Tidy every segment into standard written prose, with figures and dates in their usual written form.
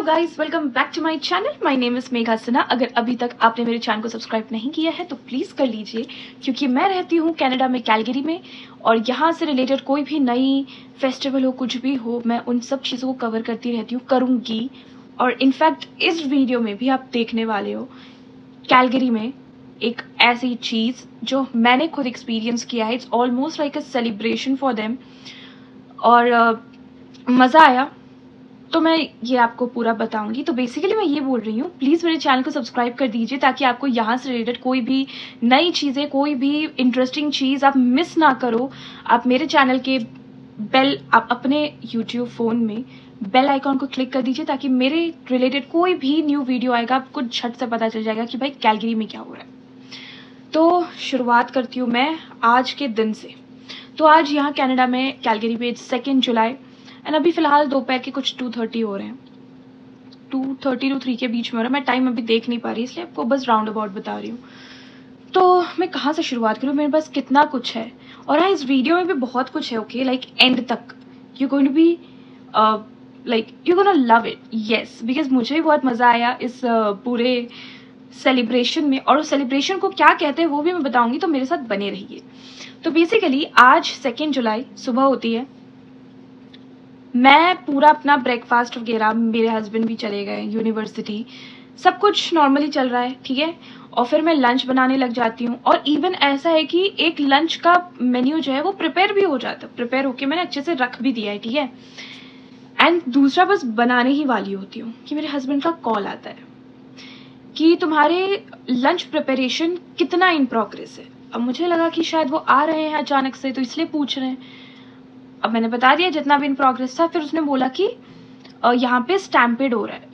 Guys, welcome back to my channel. My name is Megha Sinha. अगर अभी तक आपने मेरे चैनल को सब्सक्राइब नहीं किया है तो प्लीज़ कर लीजिए, क्योंकि मैं रहती हूँ कनाडा में, कैलगरी में, और यहाँ से रिलेटेड कोई भी नई फेस्टिवल हो, कुछ भी हो, मैं उन सब चीज़ों को कवर करती रहती हूँ, करूँगी। और इनफैक्ट इस वीडियो में भी आप देखने वाले हो कैलगरी में एक ऐसी चीज़ जो मैंने खुद एक्सपीरियंस किया है। It's almost like a celebration for them, और मज़ा आया। तो मैं ये आपको पूरा बताऊंगी। तो बेसिकली मैं ये बोल रही हूँ, प्लीज़ मेरे चैनल को सब्सक्राइब कर दीजिए ताकि आपको यहाँ से रिलेटेड कोई भी नई चीज़ें, कोई भी इंटरेस्टिंग चीज़ आप मिस ना करो। आप मेरे चैनल के आप अपने यूट्यूब फ़ोन में बेल आइकॉन को क्लिक कर दीजिए ताकि मेरे रिलेटेड कोई भी न्यू वीडियो आएगा आपको झट से पता चल जाएगा कि भाई कैलगरी में क्या हो रहा है। तो शुरुआत करती हूँ मैं आज के दिन से। तो आज यहाँ कनाडा में कैलगरी में 2 जुलाई एंड अभी फ़िलहाल दोपहर के कुछ 2:30 हो रहे हैं, 2:30 to 3 के बीच में हो रहा है। मैं टाइम अभी देख नहीं पा रही, इसलिए आपको बस राउंड अबाउट बता रही हूँ। तो मैं कहाँ से शुरुआत करूँ, मेरे पास कितना कुछ है। और हाँ, इस वीडियो में भी बहुत कुछ है, ओके, लाइक एंड तक you going to be like you gonna love it, yes, because मुझे भी बहुत मज़ा आया इस पूरे सेलिब्रेशन में। और उस सेलिब्रेशन को क्या कहते हैं वो भी मैं बताऊँगी, तो मेरे साथ बने रहिए। तो बेसिकली आज 2 जुलाई सुबह होती है। मैं पूरा अपना ब्रेकफास्ट वगैरह, मेरे हस्बैंड भी चले गए यूनिवर्सिटी, सब कुछ नॉर्मली चल रहा है, ठीक है। और फिर मैं लंच बनाने लग जाती हूँ। और इवन ऐसा है कि एक लंच का मेन्यू जो है वो प्रिपेयर भी हो जाता है, प्रिपेयर होके मैंने अच्छे से रख भी दिया है, ठीक है। एंड दूसरा बस बनाने ही वाली होती हूँ कि मेरे हस्बैंड का कॉल आता है कि तुम्हारे लंच प्रिपरेशन कितना इन प्रोग्रेस है। अब मुझे लगा कि शायद वो आ रहे हैं अचानक से, तो इसलिए पूछ रहे हैं। अब मैंने बता दिया जितना भी इन प्रोग्रेस था। फिर उसने बोला कि यहाँ पे स्टैम्पेड हो रहा है।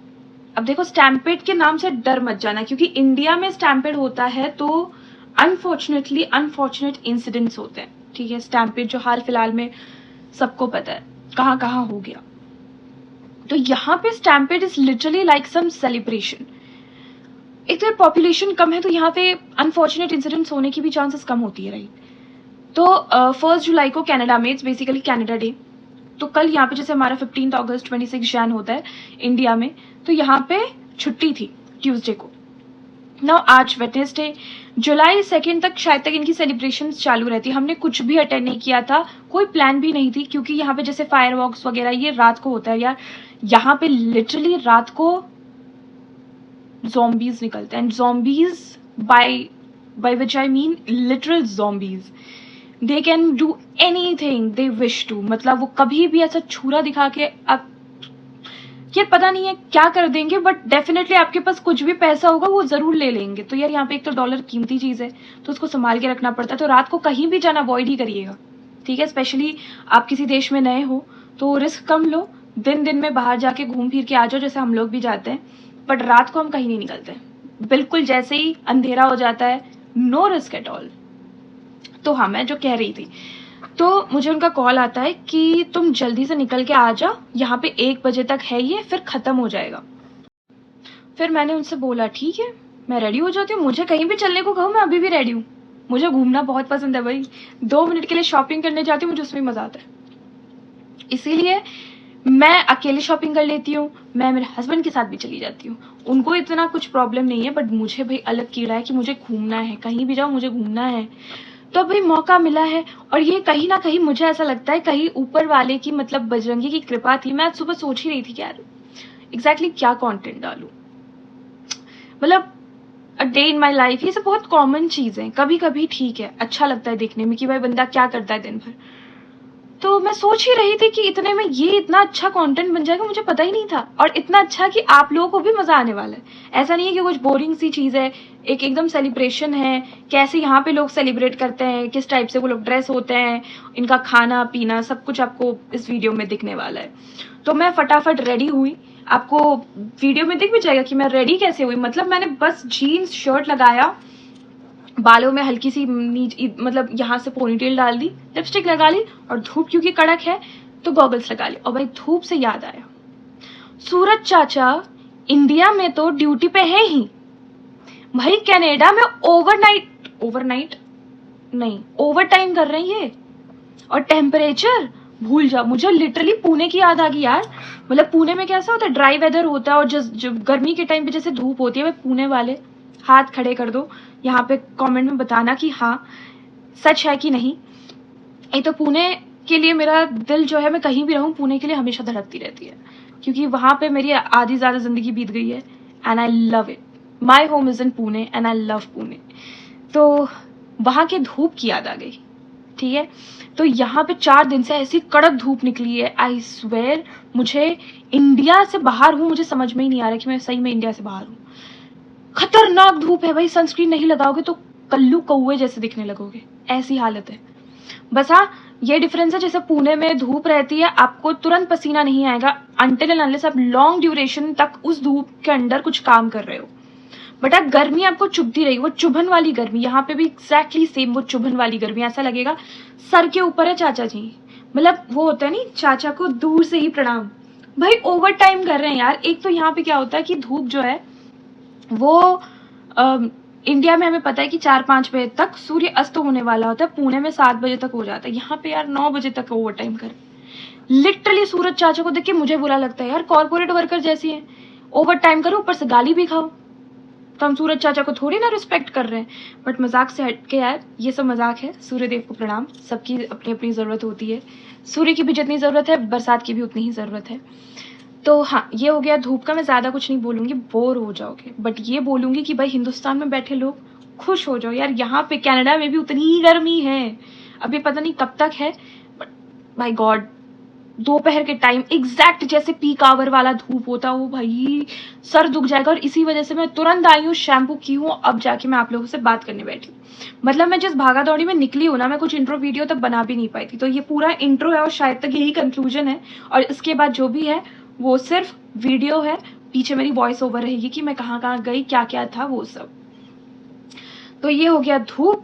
अब देखो, स्टैम्पेड के नाम से डर मत जाना, क्योंकि इंडिया में स्टैम्पेड होता है तो अनफॉर्चुनेटली अनफॉर्चुनेट इंसिडेंट्स होते हैं, ठीक है। स्टैम्पेड जो हाल फिलहाल में सबको पता है कहाँ कहाँ हो गया। तो यहाँ पे stampede is literally like some celebration. एक तो पॉपुलेशन कम है, तो यहाँ पे अनफॉर्चुनेट इंसिडेंट्स होने की भी चांसेस कम होती है, राइट। तो 1 जुलाई को कनाडा में, इट्स बेसिकली कैनेडा डे। तो कल यहाँ पे जैसे हमारा 15 अगस्त 26 जैन होता है इंडिया में, तो यहाँ पे छुट्टी थी ट्यूसडे को। ना आज वेडनेसडे जुलाई 2 तक शायद तक इनकी सेलिब्रेशन चालू रहती। हमने कुछ भी अटेंड नहीं किया था, कोई प्लान भी नहीं थी, क्योंकि यहाँ पे जैसे फायरवर्क्स वगैरह ये रात को होता है यार। यहाँ पे लिटरली रात को ज़ॉम्बीज निकलते हैं। Zombies by which I mean literal zombies. They can do anything they wish to. मतलब वो कभी भी ऐसा छुरा दिखा के आप, ये पता नहीं है क्या कर देंगे, बट डेफिनेटली आपके पास कुछ भी पैसा होगा वो जरूर ले लेंगे। तो यार यहाँ पे एक तो डॉलर कीमती चीज है, तो उसको संभाल के रखना पड़ता है। तो रात को कहीं भी जाना अवॉइड ही करिएगा, ठीक है। स्पेशली आप किसी देश में नए हो तो रिस्क कम लो, दिन में बाहर जाके घूम फिर के आ जाओ, जैसे हम लोग भी जाते हैं। बट रात को हम कहीं नहीं निकलते, बिल्कुल जैसे ही अंधेरा हो जाता है, नो रिस्क एट ऑल। तो हाँ, मैं जो कह रही थी, तो मुझे उनका कॉल आता है कि तुम जल्दी से निकल के आ जाओ, यहाँ पे 1 बजे तक है ये, फिर खत्म हो जाएगा। फिर मैंने उनसे बोला ठीक है, मैं रेडी हो जाती हूँ। मुझे कहीं भी चलने को कहो, मैं अभी भी रेडी हूँ। मुझे घूमना बहुत पसंद है भाई। 2 मिनट के लिए शॉपिंग करने जाती हूँ, मुझे उसमें मजा आता है। इसीलिए मैं अकेले शॉपिंग कर लेती हूँ, मैं मेरे हस्बैंड के साथ भी चली जाती हूँ। उनको इतना कुछ प्रॉब्लम नहीं है, बट मुझे भाई अलग कीड़ा है कि मुझे घूमना है, कहीं भी जाओ मुझे घूमना है। तो भाई मौका मिला है, और ये कहीं ना कहीं मुझे ऐसा लगता है कहीं ऊपर वाले की, मतलब बजरंगी की कृपा थी। मैं आज सुबह सोच ही रही थी कि यार एग्जैक्टली क्या कंटेंट डालूं। मतलब a day in my life, ये सब बहुत कॉमन चीज है। कभी कभी ठीक है, अच्छा लगता है देखने में कि भाई बंदा क्या करता है दिन भर। तो मैं सोच ही रही थी कि इतने में ये इतना अच्छा कंटेंट बन जाएगा, मुझे पता ही नहीं था। और इतना अच्छा कि आप लोगों को भी मजा आने वाला है। ऐसा नहीं है कि कुछ बोरिंग सी चीज है, एक एकदम सेलिब्रेशन है। कैसे यहाँ पे लोग सेलिब्रेट करते हैं, किस टाइप से वो लोग ड्रेस होते हैं, इनका खाना पीना सब कुछ आपको इस वीडियो में दिखने वाला है। तो मैं फटाफट रेडी हुई। आपको वीडियो में दिख भी जाएगा कि मैं रेडी कैसे हुई। मतलब मैंने बस जीन्स शर्ट लगाया, बालों में हल्की सी मतलब यहाँ से पोनीटेल डाल दी, लिपस्टिक लगा ली, और धूप क्योंकि कड़क है तो गॉगल्स लगा ली। और भाई धूप से याद आया, सूरज चाचा इंडिया में तो ड्यूटी पे है ही, भाई कनाडा में ओवरनाइट नहीं ओवर टाइम कर रहे हैं ये। और टेम्परेचर भूल जा। मुझे लिटरली पुणे की याद आ गई यार। मतलब पुणे में कैसा होता है, ड्राई वेदर होता है, और जब गर्मी के टाइम पे जैसे धूप होती है, भाई पुणे वाले हाथ खड़े कर दो यहाँ पे कमेंट में बताना कि हाँ सच है कि नहीं। ये तो पुणे के लिए मेरा दिल जो है, मैं कहीं भी रहूं पुणे के लिए हमेशा धड़कती रहती है, क्योंकि वहां पे मेरी आधी ज्यादा जिंदगी बीत गई है and I love it. My home is in Pune and I love Pune. तो वहां के धूप की याद आ गई, ठीक है। तो यहाँ पे 4 दिन से ऐसी कड़क धूप निकली है, आई स्वेयर मुझे इंडिया से बाहर हूँ, मुझे समझ में ही नहीं आ रहा कि मैं सही में इंडिया से बाहर हूँ। खतरनाक धूप है भाई, सनस्क्रीन नहीं लगाओगे तो कल्लू कौवे जैसे दिखने लगोगे, ऐसी हालत है। बस हाँ, ये डिफरेंस है, जैसे पुणे में धूप रहती है आपको तुरंत पसीना नहीं आएगा अनटिल एंड अनलेस आप लॉन्ग ड्यूरेशन तक उस धूप के अंदर कुछ काम कर रहे हो। बट गर्मी आपको चुभती रहेगी, वो चुभन वाली गर्मी। यहाँ पे भी एग्जैक्टली सेम वो चुभन वाली गर्मी, ऐसा लगेगा सर के ऊपर है चाचा जी। मतलब वो होता है नहीं, चाचा को दूर से ही प्रणाम। भाई ओवर टाइम कर रहे हैं यार। एक तो यहाँ पे क्या होता है कि धूप जो है वो इंडिया में हमें पता है कि 4-5 बजे तक सूर्य अस्त होने वाला होता है, पुणे में 7 बजे तक हो जाता है। यहाँ पे यार 9 बजे तक ओवर टाइम कर। लिटरली सूरज चाचा को देख के मुझे बुरा लगता है यार, कॉर्पोरेट वर्कर जैसी है, ओवर टाइम करो ऊपर से गाली भी खाओ। तो हम सूरज चाचा को थोड़ी ना रिस्पेक्ट कर रहे हैं। बट मजाक से हट के यार, ये सब मजाक है। सूर्य देव को प्रणाम, सबकी अपनी अपनी जरूरत होती है। सूर्य की भी जितनी जरूरत है बरसात की भी उतनी ही जरूरत है। तो हाँ, ये हो गया धूप का। मैं ज्यादा कुछ नहीं बोलूंगी, बोर हो जाओगे। बट ये बोलूंगी कि भाई हिंदुस्तान में बैठे लोग खुश हो जाओ यार, यहाँ पे कनाडा में भी उतनी ही गर्मी है। अभी पता नहीं कब तक है, बट माय गॉड दोपहर के टाइम एग्जैक्ट जैसे पीक आवर वाला धूप होता है, वो भाई सर दुख जाएगा। और इसी वजह से मैं तुरंत आई हूँ, शैम्पू की हूँ, अब जाके मैं आप लोगों से बात करने बैठी हूँ। मतलब मैं जिस भागा दौड़ी में निकली हूँ ना, मैं कुछ इंट्रो वीडियो तक बना भी नहीं पाई थी। तो ये पूरा इंट्रो है और शायद तक यही कंक्लूजन है, और इसके बाद जो भी है वो सिर्फ वीडियो है। पीछे मेरी वॉइस ओवर रहेगी कि मैं कहाँ कहाँ गई, क्या क्या था वो सब। तो ये हो गया धूप।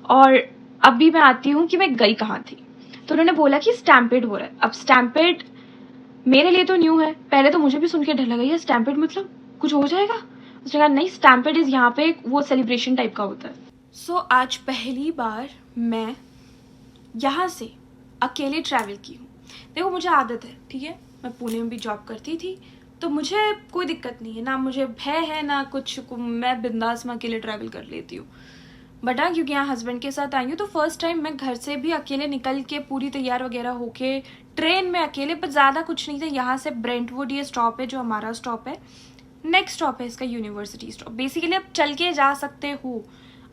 और अभी मैं आती हूँ कि मैं गई कहाँ थी। तो उन्होंने बोला कि स्टैम्पेड हो रहा है। अब स्टैम्पेड मेरे लिए तो न्यू है, पहले तो मुझे भी सुन के डर लगा, ये स्टैम्पेड मतलब कुछ हो जाएगा। उसने कहा नहीं, स्टैम्पेड इज यहाँ पे वो सेलिब्रेशन टाइप का होता है। सो आज पहली बार मैं यहाँ से अकेले ट्रैवल की हूँ। देखो मुझे आदत है, ठीक है, मैं पुणे में भी जॉब करती थी, तो मुझे कोई दिक्कत नहीं है, ना मुझे भय है ना कुछ। मैं बिंदास में अकेले ट्रैवल कर लेती हूँ। बट हाँ, क्योंकि यहाँ हस्बैंड के साथ आई हूँ तो फर्स्ट टाइम मैं घर से भी अकेले निकल के पूरी तैयार वगैरह होके ट्रेन में अकेले। पर ज़्यादा कुछ नहीं था। यहाँ से ब्रेंटवुड ये स्टॉप है जो हमारा स्टॉप है, नेक्स्ट स्टॉप है इसका यूनिवर्सिटी स्टॉप। बेसिकली आप चल के जा सकते हो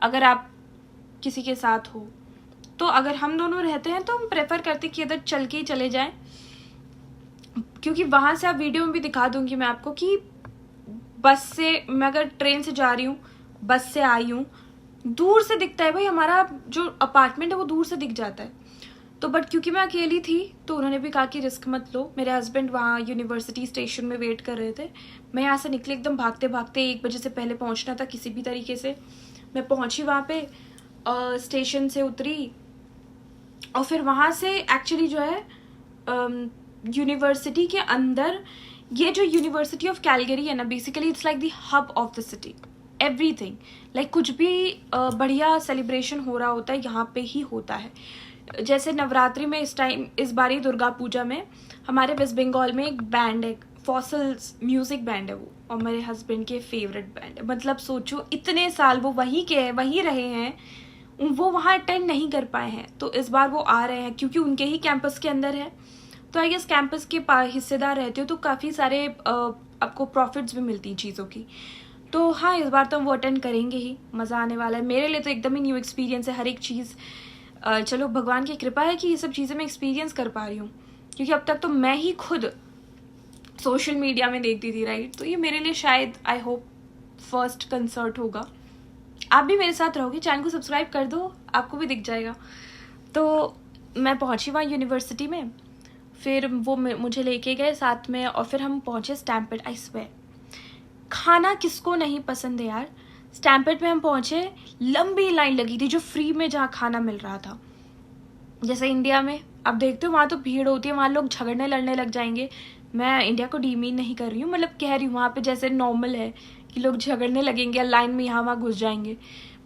अगर आप किसी के साथ हो। तो अगर हम दोनों रहते हैं तो हम प्रेफर करते कि इधर चल के ही चले जाएं, क्योंकि वहाँ से आप वीडियो में भी दिखा दूंगी मैं आपको कि बस से, मैं अगर ट्रेन से जा रही हूँ, बस से आई हूँ, दूर से दिखता है भाई, हमारा जो अपार्टमेंट है वो दूर से दिख जाता है। तो बट क्योंकि मैं अकेली थी तो उन्होंने भी कहा कि रिस्क मत लो। मेरे हस्बैंड वहाँ यूनिवर्सिटी स्टेशन में वेट कर रहे थे। मैं यहाँ से निकली एकदम भागते भागते, 1 बजे से पहले पहुँचना था किसी भी तरीके से। मैं पहुँची वहाँ पे, स्टेशन से उतरी, और फिर वहाँ से एक्चुअली जो है यूनिवर्सिटी के अंदर, ये जो यूनिवर्सिटी ऑफ कैलगरी है ना, basically it's like the hub of the city. Everything like कुछ भी बढ़िया सेलिब्रेशन हो रहा होता है यहाँ पे ही होता है। जैसे नवरात्रि में इस बार ही दुर्गा पूजा में हमारे वेस्ट बंगाल में एक बैंड है, फॉसल्स म्यूजिक बैंड है वो, और मेरे हस्बैंड के फेवरेट बैंड है। मतलब सोचो इतने साल वो वहीं रहे हैं, वो वहाँ अटेंड नहीं कर पाए हैं, तो इस बार वो आ रहे हैं क्योंकि उनके ही कैंपस के अंदर है। तो आई गेस कैंपस के हिस्सेदार रहते हो तो काफ़ी सारे आपको प्रॉफिट्स भी मिलती हैं चीज़ों की। तो हाँ, इस बार तो वो अटेंड करेंगे ही, मज़ा आने वाला है। मेरे लिए तो एकदम ही न्यू एक्सपीरियंस है हर एक चीज़। चलो भगवान की कृपा है कि ये सब चीज़ें मैं एक्सपीरियंस कर पा रही हूँ, क्योंकि अब तक तो मैं ही खुद सोशल मीडिया में देखती थी, राइट। तो ये मेरे लिए शायद, आई होप, फर्स्ट कंसर्ट होगा। आप भी मेरे साथ रहोगे, चैनल को सब्सक्राइब कर दो, आपको भी दिख जाएगा। तो मैं पहुँची वहाँ यूनिवर्सिटी में, फिर वो मुझे लेके गए साथ में, और फिर हम पहुँचे स्टैम्पेड। आई स्वेयर, खाना किसको नहीं पसंद है यार। स्टैम्पेड में हम पहुँचे, लंबी लाइन लगी थी जो फ्री में जहाँ खाना मिल रहा था। जैसे इंडिया में आप देखते हो वहाँ तो भीड़ होती है, वहाँ लोग झगड़ने लड़ने लग जाएंगे। मैं इंडिया को डीमीन नहीं कर रही हूँ, मतलब कह रही हूँ वहाँ पे जैसे नॉर्मल है कि लोग झगड़ने लगेंगे, लाइन में यहाँ वहाँ घुस जाएंगे।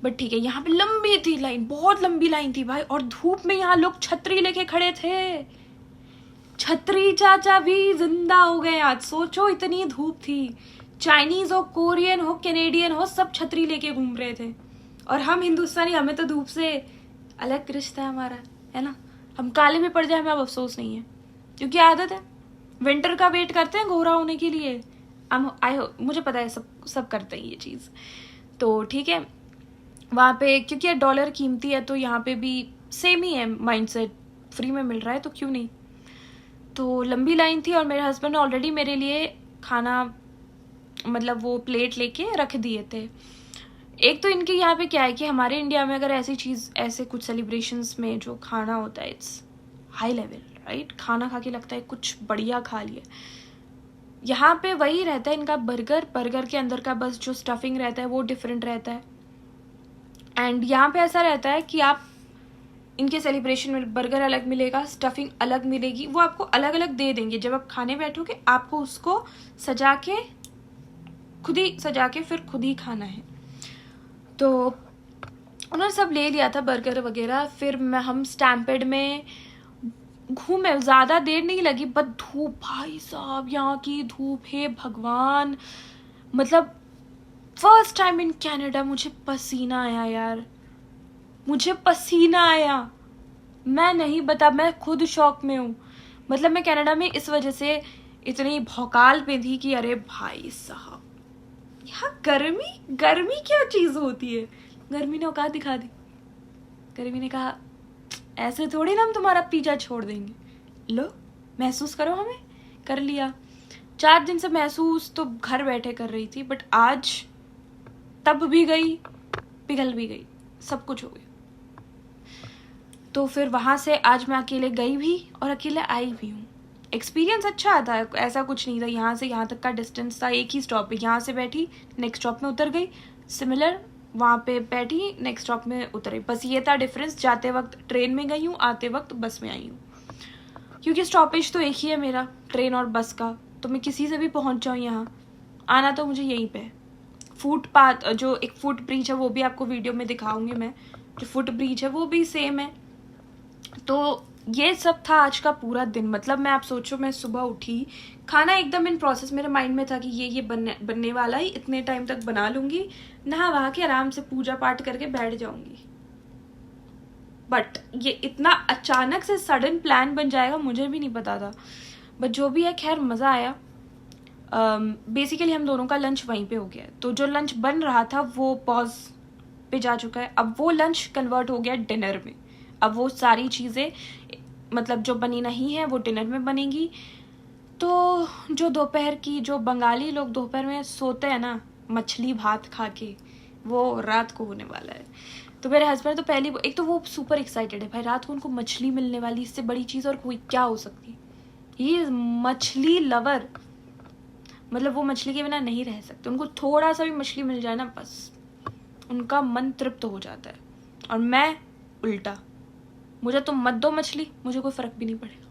बट ठीक है, यहाँ पे लंबी थी लाइन, बहुत लंबी लाइन थी भाई, और धूप में यहाँ लोग छतरी लेके खड़े थे। छतरी चाचा भी जिंदा हो गए आज। सोचो इतनी धूप थी, चाइनीज हो, कोरियन हो, कैनेडियन हो, सब छतरी लेके घूम रहे थे, और हम हिंदुस्तानी, हमें तो धूप से अलग रिश्ता है हमारा, है ना। हम काले में पड़ जाए हमें अब अफसोस नहीं है, क्योंकि आदत है। विंटर का वेट करते हैं गोरा होने के लिए। मुझे पता है सब करते हैं ये चीज़। तो ठीक है, वहाँ पे क्योंकि डॉलर कीमती है तो यहाँ पे भी सेम ही है माइंडसेट, फ्री में मिल रहा है तो क्यों नहीं। तो लंबी लाइन थी और मेरे हस्बैंड ने ऑलरेडी मेरे लिए खाना, मतलब वो प्लेट लेके रख दिए थे। एक तो इनके यहाँ पे क्या है कि हमारे इंडिया में अगर ऐसी चीज़, ऐसे कुछ सेलिब्रेशंस में जो खाना होता है, इट्स हाई लेवल, राइट। खाना खा के लगता है कुछ बढ़िया खा लिया। यहाँ पे वही रहता है इनका, बर्गर के अंदर का बस जो स्टफिंग रहता है वो डिफरेंट रहता है। एंड यहाँ पे ऐसा रहता है कि आप इनके सेलिब्रेशन में बर्गर अलग मिलेगा, स्टफिंग अलग मिलेगी, वो आपको अलग अलग दे देंगे। जब आप खाने बैठोगे आपको उसको खुद ही फिर खुद ही खाना है। तो उन्होंने सब ले लिया था बर्गर वगैरह। फिर हम स्टैम्पेड में घूमे, ज़्यादा देर नहीं लगी, बट धूप, भाई साहब यहाँ की धूप है भगवान। मतलब फर्स्ट टाइम इन कनाडा मुझे पसीना आया यार, मुझे पसीना आया। मैं नहीं बता, मैं खुद शॉक में हूँ। मतलब मैं कनाडा में इस वजह से इतनी भौकाल पे थी कि अरे भाई साहब, यहाँ गर्मी क्या चीज़ होती है। गर्मी ने औकात दिखा दी। गर्मी ने कहा ऐसे थोड़ी ना हम तुम्हारा पीछा छोड़ देंगे, लो महसूस करो। हमें कर लिया। 4 दिन से महसूस तो घर बैठे कर रही थी, बट आज तब भी गई, पिघल भी गई, सब कुछ हो गया। तो फिर वहाँ से आज मैं अकेले गई भी और अकेले आई भी हूँ। एक्सपीरियंस अच्छा था, ऐसा कुछ नहीं था। यहाँ से यहाँ तक का डिस्टेंस था, एक ही स्टॉप पे, यहाँ से बैठी नेक्स्ट स्टॉप में उतर गई, सिमिलर वहाँ पे बैठी नेक्स्ट स्टॉप में उतर गई। बस ये था डिफरेंस, जाते वक्त ट्रेन में गई हूँ, आते वक्त बस में आई हूँ। क्योंकि स्टॉपेज तो एक ही है मेरा, ट्रेन और बस का, तो मैं किसी से भी पहुँच जाऊँ यहाँ, आना तो मुझे यहीं पे। फुटपाथ, जो एक फुट ब्रिज है वो भी आपको वीडियो में दिखाऊंगी मैं, जो फुट ब्रिज है वो भी सेम है। तो ये सब था आज का पूरा दिन। मतलब मैं, आप सोचो, मैं सुबह उठी, खाना एकदम इन प्रोसेस, मेरे माइंड में था कि ये बनने वाला ही, इतने टाइम तक बना लूंगी, नहा वहा के आराम से पूजा पाठ करके बैठ जाऊंगी। बट ये इतना अचानक से सडन प्लान बन जाएगा मुझे भी नहीं पता था। बट जो भी है, खैर मज़ा आया। बेसिकली हम दोनों का लंच वहीं पे हो गया। तो जो लंच बन रहा था वो पॉज पे जा चुका है। अब वो लंच कन्वर्ट हो गया डिनर में। अब वो सारी चीज़ें, मतलब जो बनी नहीं है वो डिनर में बनेंगी। तो जो दोपहर की, जो बंगाली लोग दोपहर में सोते हैं ना मछली भात खा के, वो रात को होने वाला है। तो मेरे हस्बैंड तो पहली, एक तो वो सुपर एक्साइटेड है भाई, रात को उनको मछली मिलने वाली, इससे बड़ी चीज़ और कोई क्या हो सकती। ही मछली लवर, मतलब वो मछली के बिना नहीं रह सकते। उनको थोड़ा सा भी मछली मिल जाए ना, बस उनका मन तृप्त हो जाता है। और मैं उल्टा, मुझे तुम मत दो मछली, मुझे कोई फ़र्क भी नहीं पड़ेगा।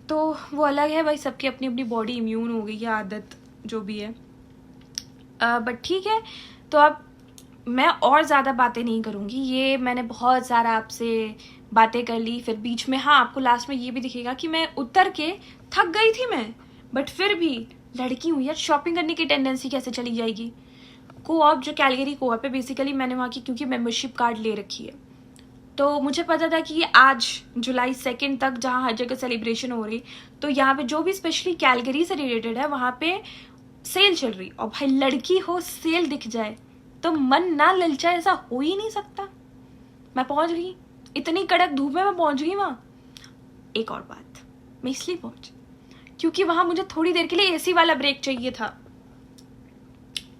तो वो अलग है भाई, सबकी अपनी अपनी बॉडी इम्यून हो गई है, आदत जो भी है। बट ठीक है। तो अब मैं और ज़्यादा बातें नहीं करूँगी, ये मैंने बहुत सारा आपसे बातें कर ली। फिर बीच में, हाँ, आपको लास्ट में ये भी दिखेगा कि मैं उतर के थक गई थी मैं, बट फिर भी लड़की हूँ यार, शॉपिंग करने की टेंडेंसी कैसे चली जाएगी। कोऑप, जो कैलगरी कोऑप है, बेसिकली मैंने वहाँ की क्योंकि मेंबरशिप कार्ड ले रखी है, तो मुझे पता था कि आज जुलाई 2 तक जहाँ हर जगह सेलिब्रेशन हो रही, तो यहाँ पे जो भी स्पेशली कैलगरी से रिलेटेड है वहाँ पे सेल चल रही। और भाई लड़की हो, सेल दिख जाए तो मन ना ललचाए, ऐसा हो ही नहीं सकता। मैं पहुँच गई, इतनी कड़क धूप में मैं पहुँच गई वहाँ। एक और बात, मैं इसलिए पहुँची क्योंकि वहाँ मुझे थोड़ी देर के लिए एसी वाला ब्रेक चाहिए था,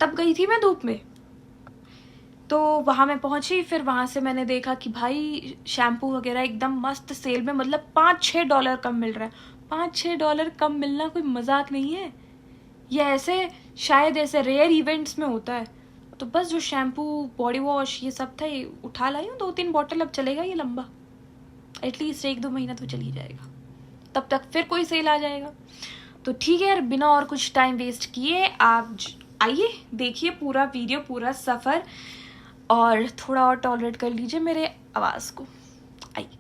तब गई थी मैं धूप में। तो वहाँ मैं पहुँची, फिर वहाँ से मैंने देखा कि भाई शैम्पू वगैरह एकदम मस्त सेल में, मतलब $5-6 कम मिल रहा है। $5-6 कम मिलना कोई मजाक नहीं है। ये ऐसे शायद ऐसे रेयर इवेंट्स में होता है। तो बस जो शैम्पू, बॉडी वॉश, ये सब था, ये उठा लाई हूँ 2-3 बॉटल। अब चलेगा ये लंबा, एटलीस्ट 1-2 महीना तो चल ही जाएगा, तब तक फिर कोई सेल आ जाएगा। तो ठीक है यार, बिना और कुछ टाइम वेस्ट किए आप आइए, देखिए पूरा वीडियो, पूरा सफ़र, और थोड़ा और टॉलरेट कर लीजिए मेरे आवाज़ को। आइए।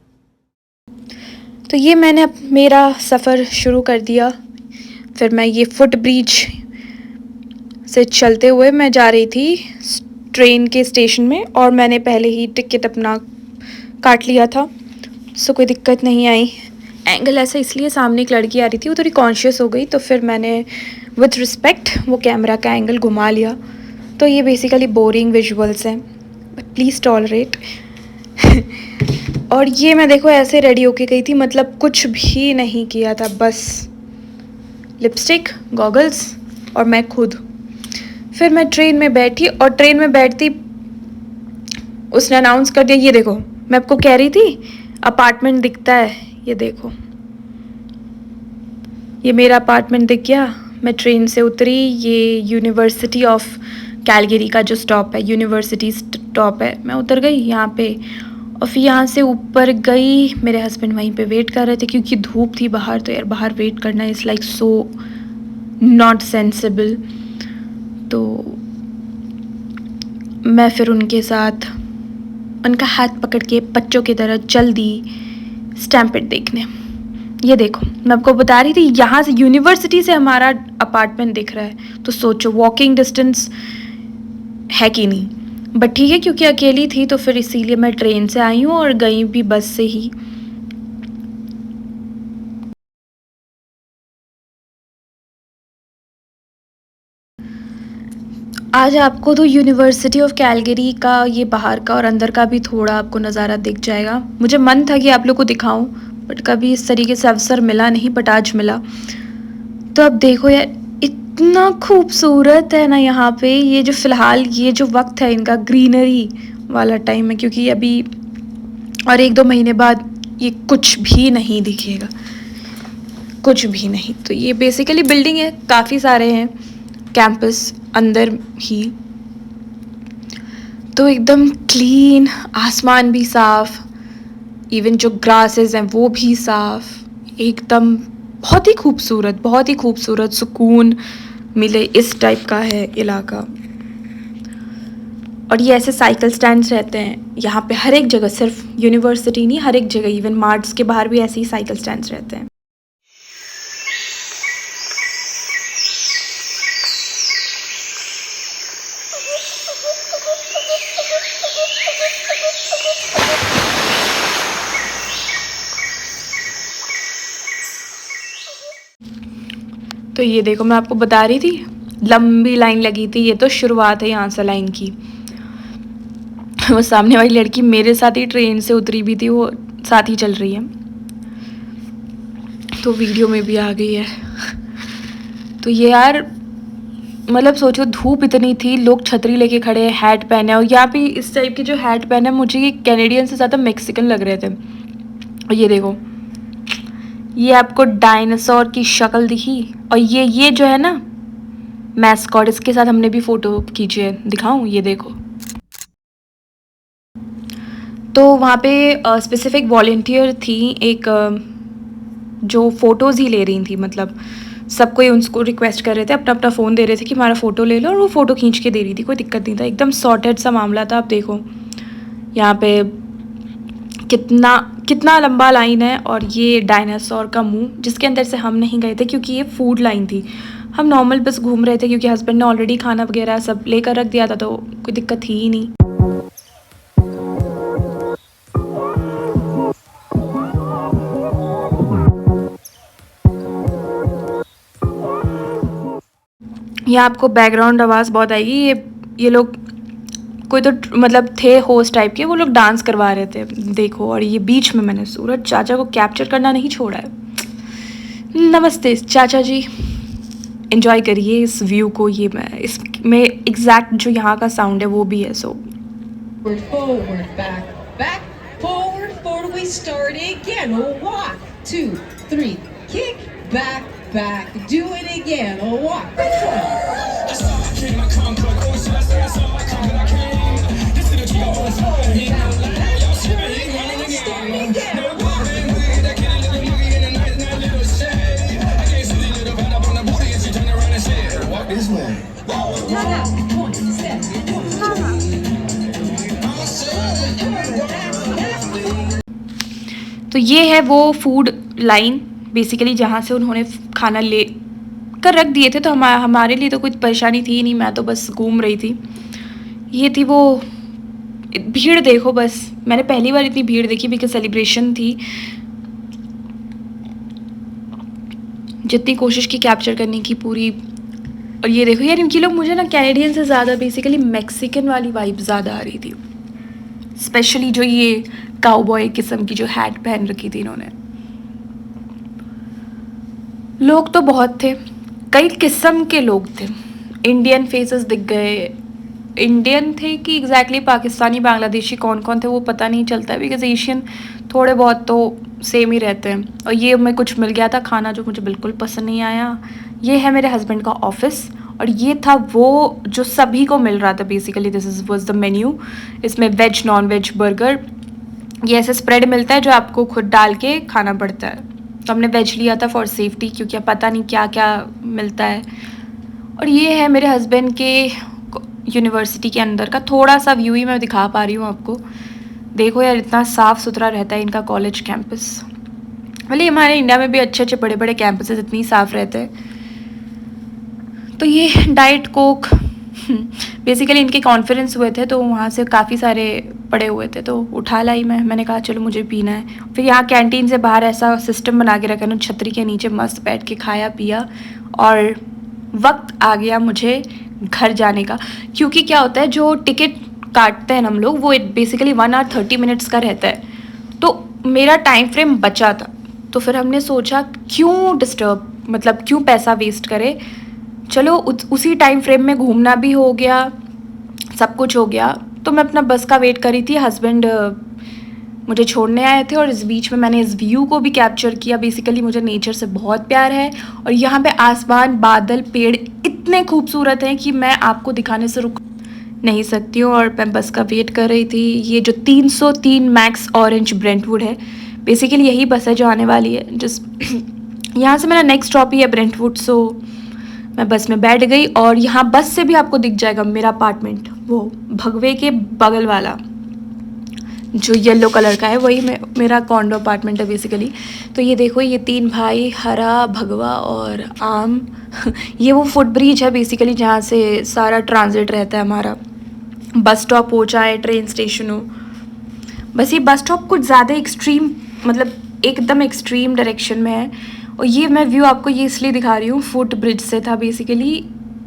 तो ये मैंने अब मेरा सफ़र शुरू कर दिया। फिर मैं ये फुट ब्रिज से चलते हुए मैं जा रही थी ट्रेन के स्टेशन में, और मैंने पहले ही टिकट अपना काट लिया था, सो कोई दिक्कत नहीं आई। एंगल ऐसा इसलिए, सामने एक लड़की आ रही थी, वो थोड़ी कॉन्शियस हो गई, तो फिर मैंने विथ रिस्पेक्ट वो कैमरा का एंगल घुमा लिया। तो ये बेसिकली बोरिंग विजुअल्स हैं, बट प्लीज़ टॉलरेट। और ये मैं देखो ऐसे रेडी होके गई थी, मतलब कुछ भी नहीं किया था, बस लिपस्टिक, गॉगल्स और मैं खुद। फिर मैं ट्रेन में बैठी, और ट्रेन में बैठती उसने अनाउंस कर दिया, ये देखो, मैं आपको कह रही थी अपार्टमेंट दिखता है, ये देखो, ये मेरा अपार्टमेंट दिख गया। मैं ट्रेन से उतरी, ये यूनिवर्सिटी ऑफ कैलगरी का जो स्टॉप है, यूनिवर्सिटी स्टॉप है, मैं उतर गई यहाँ पे, और फिर यहाँ से ऊपर गई। मेरे हस्बैंड वहीं पे वेट कर रहे थे, क्योंकि धूप थी बाहर, तो यार बाहर वेट करना is like so not sensible. तो मैं फिर उनके साथ उनका हाथ पकड़ के बच्चों की तरह चल दी स्टैम्पेड देखने। ये देखो, मैं आपको बता रही थी यहाँ से यूनिवर्सिटी से हमारा अपार्टमेंट दिख रहा है, तो सोचो वॉकिंग डिस्टेंस है कि नहीं। बट ठीक है, क्योंकि अकेली थी तो फिर इसीलिए मैं ट्रेन से आई हूँ, और गई भी बस से ही। आज आपको तो यूनिवर्सिटी ऑफ कैलगरी का ये बाहर का और अंदर का भी थोड़ा आपको नज़ारा दिख जाएगा। मुझे मन था कि आप लोग को दिखाऊं, बट कभी इस तरीके से अवसर मिला नहीं, बट आज मिला। तो अब देखो यार, इतना खूबसूरत है ना यहाँ पे। ये जो फ़िलहाल ये जो वक्त है इनका ग्रीनरी वाला टाइम है, क्योंकि अभी और 1-2 महीने बाद ये कुछ भी नहीं दिखेगा, कुछ भी नहीं। तो ये बेसिकली बिल्डिंग है, काफ़ी सारे हैं कैंपस अंदर ही। तो एकदम क्लीन, आसमान भी साफ़, इवन जो ग्रासेस हैं वो भी साफ़, एकदम बहुत ही खूबसूरत सुकून मिले इस टाइप का है इलाका। और ये ऐसे साइकिल स्टैंड्स रहते हैं यहाँ पे हर एक जगह, सिर्फ यूनिवर्सिटी नहीं, हर एक जगह, इवन मार्ट्स के बाहर भी ऐसे ही साइकिल स्टैंड्स रहते हैं। तो ये देखो, मैं आपको बता रही थी लंबी लाइन लगी थी, ये तो शुरुआत है यहाँ से लाइन की। वो सामने वाली लड़की मेरे साथ ही ट्रेन से उतरी भी थी, वो साथ ही चल रही है, तो वीडियो में भी आ गई है। तो ये यार मतलब सोचो, धूप इतनी थी, लोग छतरी लेके खड़े हैं, हैट पहने, और यहाँ पे इस टाइप के जो हैट पहने मुझे ये कैनेडियन से ज़्यादा मैक्सिकन लग रहे थे। और ये देखो, ये आपको डायनासोर की शक्ल दिखी, और ये जो है ना मैस्कॉट, इसके साथ हमने भी फ़ोटो खींची है, दिखाऊं, ये देखो। तो वहाँ पे स्पेसिफिक वॉलेंटियर थी एक, जो फ़ोटोज़ ही ले रही थी, मतलब सब कोई उनको रिक्वेस्ट कर रहे थे, अपना अपना फ़ोन दे रहे थे कि हमारा फ़ोटो ले लो, और वो फ़ोटो खींच के दे रही थी, कोई दिक्कत नहीं था, एकदम सॉर्टेड सा मामला था। आप देखो यहाँ पे कितना लंबा लाइन है, और ये डायनासोर का मुंह, जिसके अंदर से हम नहीं गए थे क्योंकि ये फूड लाइन थी। हम नॉर्मल बस घूम रहे थे, क्योंकि हस्बैंड ने ऑलरेडी खाना वगैरह सब लेकर रख दिया था, तो कोई दिक्कत थी ही नहीं। यहाँ आपको बैकग्राउंड आवाज़ बहुत आएगी। ये लोग कोई तो मतलब थे होस्ट टाइप के, वो लोग डांस करवा रहे थे, देखो। और ये बीच में मैंने सूरज चाचा को कैप्चर करना नहीं छोड़ा है। नमस्ते चाचा जी, एंजॉय करिए इस व्यू को। ये मैं इसमें एग्जैक्ट जो यहाँ का साउंड है वो भी है। सो forward, back, forward, we start again. A walk, 2, 3, kick, back, do it again. A walk. तो ये है वो फूड लाइन बेसिकली जहाँ से उन्होंने खाना ले कर रख दिए थे, तो हमारे लिए तो कुछ परेशानी थी नहीं, मैं तो बस घूम रही थी। ये थी वो भीड़, देखो बस, मैंने पहली बार इतनी भीड़ देखी, बिकॉज सेलिब्रेशन थी। जितनी कोशिश की कैप्चर करने की पूरी। और ये देखो यार, इनकी लोग मुझे ना कैनेडियन से ज़्यादा बेसिकली मैक्सिकन वाली वाइब ज़्यादा आ रही थी, स्पेशली जो ये काउबॉय किस्म की जो हैट पहन रखी थी इन्होंने। लोग तो बहुत थे, कई किस्म के लोग थे। इंडियन फेसेस दिख गए, इंडियन थे कि एग्जैक्टली पाकिस्तानी बांग्लादेशी कौन कौन थे वो पता नहीं चलता, बिकॉज एशियन थोड़े बहुत तो सेम ही रहते हैं। और ये मैं कुछ मिल गया था खाना जो मुझे बिल्कुल पसंद नहीं आया। ये है मेरे हस्बैंड का ऑफिस, और ये था वो जो सभी को मिल रहा था basically. This was the menu. इसमें वेज नॉन वेज बर्गर, ये ऐसे स्प्रेड मिलता है जो आपको खुद डाल के खाना पड़ता है। तो हमने वेज लिया था फॉर सेफ्टी, क्योंकि अब पता नहीं क्या क्या मिलता है। और ये है मेरे हस्बैंड के यूनिवर्सिटी के अंदर का थोड़ा सा व्यू ही मैं दिखा पा रही हूँ आपको। देखो यार, इतना साफ़ सुथरा रहता है इनका कॉलेज कैंपस। भले हमारे इंडिया में भी अच्छे अच्छे बड़े बड़े कैंपसेस इतनी साफ़ रहते हैं। तो ये डाइट कोक बेसिकली इनके कॉन्फ्रेंस हुए थे, तो वहाँ से काफ़ी सारे पड़े हुए थे, तो उठा लाई मैंने कहा चलो मुझे पीना है। फिर यहाँ कैंटीन से बाहर ऐसा सिस्टम बना के रखा ना, छतरी के नीचे मस्त बैठ के खाया पिया, और वक्त आ गया मुझे घर जाने का। क्योंकि क्या होता है, जो टिकट काटते हैं हम लोग वो बेसिकली 1 hour 30 minutes का रहता है, तो मेरा टाइम फ्रेम बचा था। तो फिर हमने सोचा क्यों डिस्टर्ब, मतलब क्यों पैसा वेस्ट करे, चलो उसी टाइम फ्रेम में घूमना भी हो गया, सब कुछ हो गया। तो मैं अपना बस का वेट कर रही थी, हस्बैंड मुझे छोड़ने आए थे, और इस बीच में मैंने इस व्यू को भी कैप्चर किया। बेसिकली मुझे नेचर से बहुत प्यार है, और यहाँ पे आसमान, बादल, पेड़ इतने खूबसूरत हैं कि मैं आपको दिखाने से रुक नहीं सकती हूँ। और मैं बस का वेट कर रही थी। ये जो 303 मैक्स ऑरेंज ब्रेंटवुड है, बेसिकली यही बस है जो आने वाली है। जिस यहाँ से मेरा नेक्स्ट स्टॉप ही है ब्रेंटवुड। सो मैं बस में बैठ गई, और यहाँ बस से भी आपको दिख जाएगा मेरा अपार्टमेंट, वो भगवे के बगल वाला जो येलो कलर का है, वही मेरा कॉन्डो अपार्टमेंट है बेसिकली। तो ये देखो, ये 3 भाई, हरा, भगवा और आम ये वो फुट ब्रिज है बेसिकली, जहाँ से सारा ट्रांजिट रहता है हमारा। बस स्टॉप हो चाहे ट्रेन स्टेशन हो, बस ये बस स्टॉप कुछ ज़्यादा एक्सट्रीम, मतलब एकदम एक्सट्रीम डायरेक्शन में है। और ये मैं व्यू आपको ये इसलिए दिखा रही हूँ, फुट ब्रिज से था बेसिकली,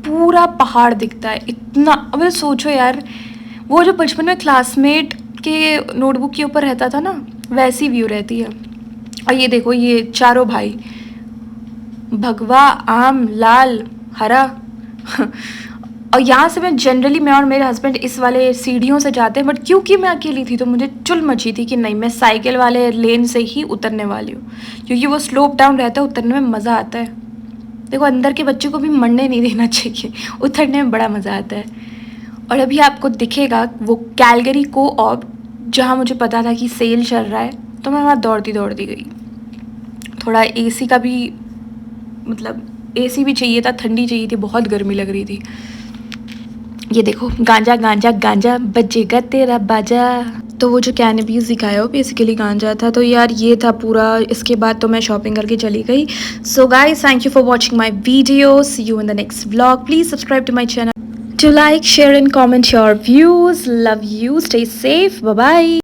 पूरा पहाड़ दिखता है इतना। अब सोचो यार, वो जो बचपन में क्लासमेट के नोटबुक के ऊपर रहता था ना, वैसी व्यू रहती है। और ये देखो, ये चारों भाई, भगवा, आम, लाल, हरा और यहाँ से मैं और मेरे हस्बैंड इस वाले सीढ़ियों से जाते हैं, बट क्योंकि मैं अकेली थी तो मुझे चुल मची थी कि नहीं, मैं साइकिल वाले लेन से ही उतरने वाली हूँ, क्योंकि वो स्लोप डाउन रहता है, उतरने में मज़ा आता है। देखो, अंदर के बच्चे को भी मरने नहीं देना चाहिए, उतरने में बड़ा मज़ा आता है। और अभी आपको दिखेगा वो कैलगरी को-ऑप, जहाँ मुझे पता था कि सेल चल रहा है, तो मैं वहाँ दौड़ती गई। थोड़ा एसी का भी, मतलब एसी भी चाहिए था, ठंडी चाहिए थी, बहुत गर्मी लग रही थी। ये देखो, गांजा गांजा गांजा बजेगा तेरा बाजा। तो वो जो कैनबीज दिखाया हो बेसिकली गांजा था। तो यार ये था पूरा। इसके बाद तो मैं शॉपिंग करके चली गई। So guys, thank you for watching my video. See you in the next vlog. Please subscribe to my channel, to like, share and comment your views. Love you. Stay safe. Bye bye.